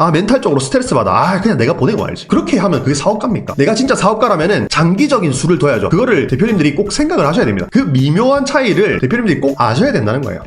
아 멘탈적으로 스트레스 받아. 아 그냥 내가 보내고 알지. 그렇게 하면 그게 사업가입니까? 내가 진짜 사업가라면은 장기적인 수를 둬야죠. 그거를 대표님들이 꼭 생각을 하셔야 됩니다. 그 미묘한 차이를 대표님들이 꼭 아셔야 된다는 거예요.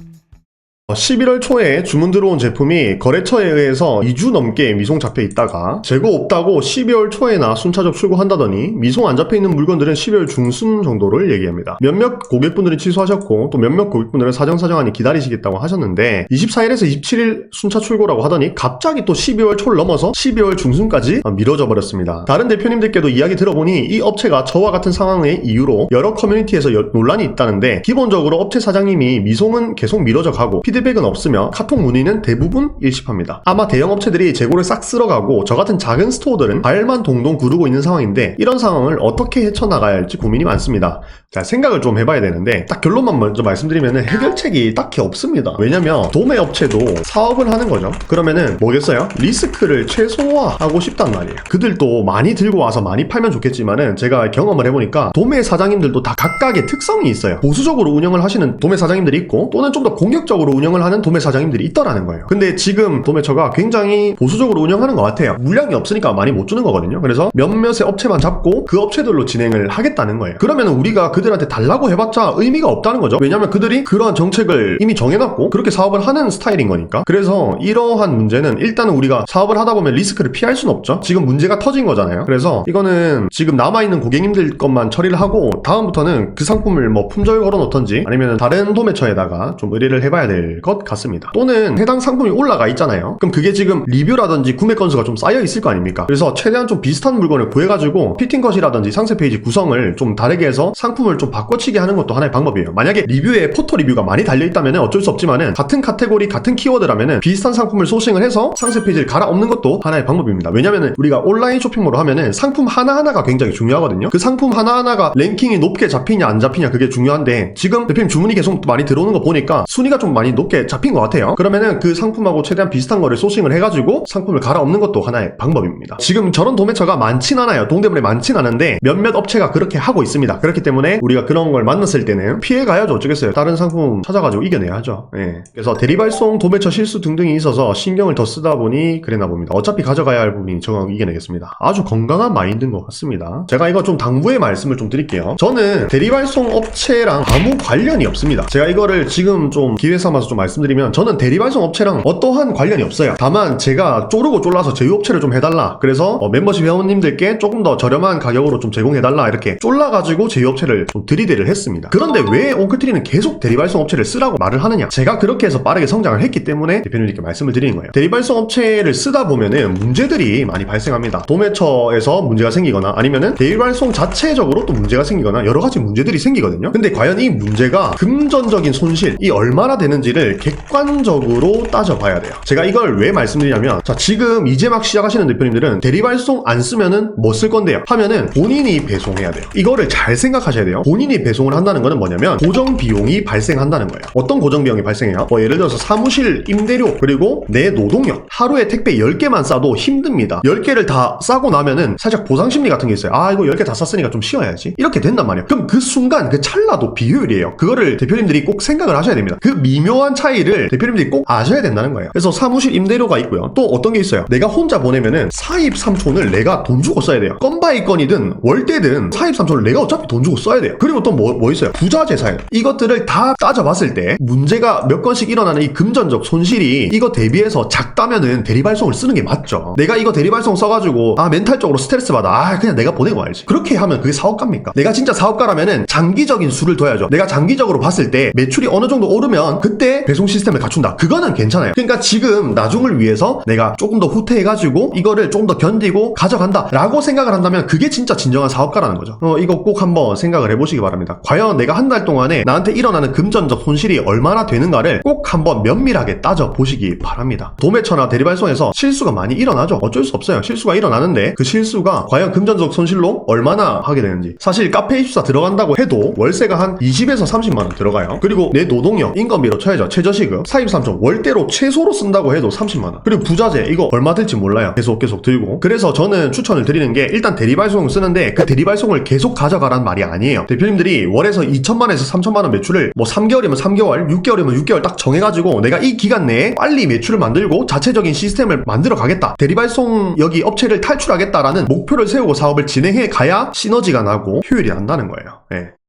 11월 초에 주문 들어온 제품이 거래처에 의해서 2주 넘게 미송 잡혀 있다가 재고 없다고 12월 초에나 순차적 출고한다더니 미송 안 잡혀 있는 물건들은 12월 중순 정도를 얘기합니다. 몇몇 고객분들은 취소하셨고 또 몇몇 고객분들은 사정사정하니 기다리시겠다고 하셨는데 24일에서 27일 순차 출고라고 하더니 갑자기 또 12월 초를 넘어서 12월 중순까지 미뤄져 버렸습니다. 다른 대표님들께도 이야기 들어보니 이 업체가 저와 같은 상황의 이유로 여러 커뮤니티에서 논란이 있다는데 기본적으로 업체 사장님이 미송은 계속 미뤄져 가고 피드백은 없으며 카톡 문의는 대부분 일십합니다. 아마 대형 업체들이 재고를 싹 쓸어가고 저 같은 작은 스토어들은 발만 동동 구르고 있는 상황인데 이런 상황을 어떻게 헤쳐나가야 할지 고민이 많습니다. 자, 생각을 좀 해봐야 되는데 딱 결론만 먼저 말씀드리면 해결책이 딱히 없습니다. 왜냐면 도매 업체도 사업을 하는 거죠. 그러면은 뭐겠어요? 리스크를 최소화하고 싶단 말이에요. 그들도 많이 들고 와서 많이 팔면 좋겠지만은 제가 경험을 해보니까 도매 사장님들도 다 각각의 특성이 있어요. 보수적으로 운영을 하시는 도매 사장님들이 있고 또는 좀 더 공격적으로 운영을 하는 도매 사장님들이 있더라는 거예요. 근데 지금 도매처가 굉장히 보수적으로 운영하는 것 같아요. 물량이 없으니까 많이 못 주는 거거든요. 그래서 몇몇의 업체만 잡고 그 업체들로 진행을 하겠다는 거예요. 그러면 우리가 그들한테 달라고 해봤자 의미가 없다는 거죠. 왜냐면 그들이 그러한 정책을 이미 정해놨고 그렇게 사업을 하는 스타일인 거니까. 그래서 이러한 문제는 일단은 우리가 사업을 하다 보면 리스크를 피할 수는 없죠. 지금 문제가 터진 거잖아요. 그래서 이거는 지금 남아있는 고객님들 것만 처리를 하고 다음부터는 그 상품을 뭐 품절 걸어 놓던지 아니면 다른 도매처에다가 좀 의뢰를 해봐야 될 것 같습니다. 또는 해당 상품이 올라가 있잖아요. 그럼 그게 지금 리뷰라든지 구매 건수가 좀 쌓여 있을 거 아닙니까? 그래서 최대한 좀 비슷한 물건을 구해가지고 피팅컷이라든지 상세 페이지 구성을 좀 다르게 해서 상품을 좀 바꿔치기 하는 것도 하나의 방법이에요. 만약에 리뷰에 포토 리뷰가 많이 달려있다면 어쩔 수 없지만은 같은 카테고리 같은 키워드라면은 비슷한 상품을 소싱을 해서 상세 페이지를 갈아엎는 것도 하나의 방법입니다. 왜냐면은 우리가 온라인 쇼핑몰로 하면은 상품 하나하나가 굉장히 중요하거든요. 그 상품 하나하나가 랭킹이 높게 잡히냐 안 잡히냐 그게 중요한데 지금 대표님 주문이 계속 많이 들어오는 거 보니까 순위가 좀 많이 높게 잡힌 것 같아요. 그러면은 그 상품하고 최대한 비슷한 거를 소싱을 해가지고 상품을 갈아엎는 것도 하나의 방법입니다. 지금 저런 도매처가 많진 않아요. 동대문에 많진 않은데 몇몇 업체가 그렇게 하고 있습니다. 그렇기 때문에 우리가 그런 걸 만났을 때는 피해가야죠. 어쩌겠어요. 다른 상품 찾아가지고 이겨내야죠. 예. 그래서 대리발송, 도매처 실수 등등이 있어서 신경을 더 쓰다 보니 그랬나 봅니다. 어차피 가져가야 할 부분이 정하고 이겨내겠습니다. 아주 건강한 마인드인 것 같습니다. 제가 이거 좀 당부의 말씀을 좀 드릴게요. 저는 대리발송 업체랑 아무 관련이 없습니다. 제가 이거를 지금 좀 기회 삼아서 좀 말씀드리면 저는 대리발송 업체랑 어떠한 관련이 없어요. 다만 제가 쪼르고 쫄라서 제휴업체를 좀 해달라. 그래서 멤버십 회원님들께 조금 더 저렴한 가격으로 좀 제공해달라 이렇게 쫄라가지고 제휴업체를 좀 들이대를 했습니다. 그런데 왜 옹크트리는 계속 대리발송 업체를 쓰라고 말을 하느냐? 제가 그렇게 해서 빠르게 성장을 했기 때문에 대표님들께 말씀을 드리는 거예요. 대리발송 업체를 쓰다 보면은 문제들이 많이 발생합니다. 도매처에서 문제가 생기거나 아니면은 대리발송 자체적으로 또 문제가 생기거나 여러 가지 문제들이 생기거든요. 근데 과연 이 문제가 금전적인 손실이 얼마나 되는지를 객관적으로 따져봐야 돼요. 제가 이걸 왜 말씀드리냐면 자 지금 이제 막 시작하시는 대표님들은 대리발송 안 쓰면은 뭐 쓸 건데요? 하면은 본인이 배송해야 돼요. 이거를 잘 생각하셔야 돼요. 본인이 배송을 한다는 거는 뭐냐면 고정 비용이 발생한다는 거예요. 어떤 고정 비용이 발생해요? 예를 들어서 사무실 임대료 그리고 내 노동력 하루에 택배 10개만 싸도 힘듭니다. 10개를 다 싸고 나면은 살짝 보상심리 같은 게 있어요. 아 이거 10개 다 쌌으니까 좀 쉬어야지 이렇게 된단 말이에요. 그럼 그 순간 그 찰나도 비효율이에요. 그거를 대표님들이 꼭 생각을 하셔야 됩니다. 그 미묘한 차이를 대표님들이 꼭 아셔야 된다는 거예요. 그래서 사무실 임대료가 있고요. 또 어떤 게 있어요? 내가 혼자 보내면은 사입삼촌을 내가 돈 주고 써야 돼요. 건바이 건이든 월대든 사입삼촌을 내가 어차피 돈 주고 써야 돼요. 그리고 또 뭐 있어요? 부자재산 이것들을 다 따져봤을 때 문제가 몇 건씩 일어나는 이 금전적 손실이 이거 대비해서 작다면은 대리발송을 쓰는 게 맞죠. 내가 이거 대리발송 써가지고 아 멘탈적으로 스트레스 받아. 아 그냥 내가 보내고 알지. 그렇게 하면 그게 사업가입니까? 내가 진짜 사업가라면은 장기적인 수를 둬야죠. 내가 장기적으로 봤을 때 매출이 어느 정도 오르면 그때 배송 시스템을 갖춘다. 그거는 괜찮아요. 그러니까 지금 나중을 위해서 내가 조금 더 후퇴해가지고 이거를 조금 더 견디고 가져간다 라고 생각을 한다면 그게 진짜 진정한 사업가라는 거죠. 이거 꼭 한번 생각을 해보시기 바랍니다. 과연 내가 한 달 동안에 나한테 일어나는 금전적 손실이 얼마나 되는가를 꼭 한번 면밀하게 따져보시기 바랍니다. 도매처나 대리발송에서 실수가 많이 일어나죠. 어쩔 수 없어요. 실수가 일어나는데 그 실수가 과연 금전적 손실로 얼마나 하게 되는지. 사실 카페24 들어간다고 해도 월세가 한 20에서 30만원 들어가요. 그리고 내 노동력, 인건비로 쳐야죠. 최저시급, 사임삼촌 월대로 최소로 쓴다고 해도 30만원. 그리고 부자재 이거 얼마 들지 몰라요. 계속 들고. 그래서 저는 추천을 드리는 게 일단 대리발송을 쓰는데 그 대리발송을 계속 가져가란 말이 아니에요. 대표님들이 월에서 2천만에서 3천만원 매출을 뭐 3개월이면 3개월, 6개월이면 6개월 딱 정해가지고 내가 이 기간 내에 빨리 매출을 만들고 자체적인 시스템을 만들어 가겠다. 대리발송 여기 업체를 탈출하겠다라는 목표를 세우고 사업을 진행해 가야 시너지가 나고 효율이 난다는 거예요. 예.